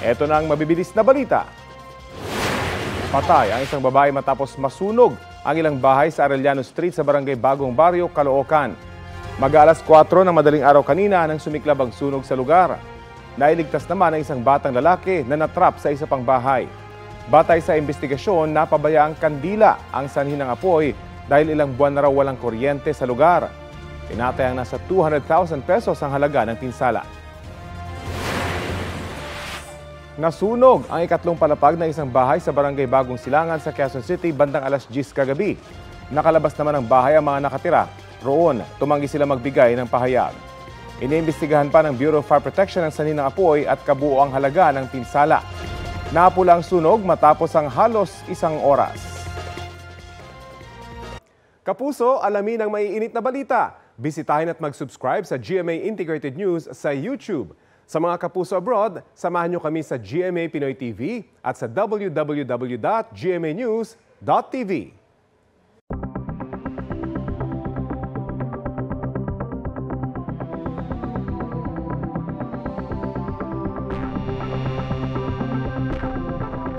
Ito na ang mabibilis na balita. Patay ang isang babae matapos masunog ang ilang bahay sa Arellano Street sa Barangay Bagong Barrio, Caloocan. Mag-alas 4 ng madaling araw kanina nang sumiklab ang sunog sa lugar. Nailigtas naman ang isang batang lalaki na natrap sa isa pang bahay. Batay sa investigasyon, napabaya ang kandila ang sanhi ng apoy dahil ilang buwan na raw walang kuryente sa lugar. Tinatayang nasa 200,000 pesos ang halaga ng pinsala. Nasunog ang ikatlong palapag ng isang bahay sa Barangay Bagong Silangan sa Quezon City bandang alas 10 kagabi. Nakalabas naman ng bahay ang mga nakatira. Roon, tumanggi sila magbigay ng pahayag. Iniimbestigahan pa ng Bureau of Fire Protection ang sanhi ng apoy at kabuoang halaga ng pinsala. Napula ang sunog matapos ang halos isang oras. Kapuso, alamin ang maiinit na balita. Bisitahin at mag-subscribe sa GMA Integrated News sa YouTube. Sa mga kapuso abroad, samahan nyo kami sa GMA Pinoy TV at sa www.gmanews.tv.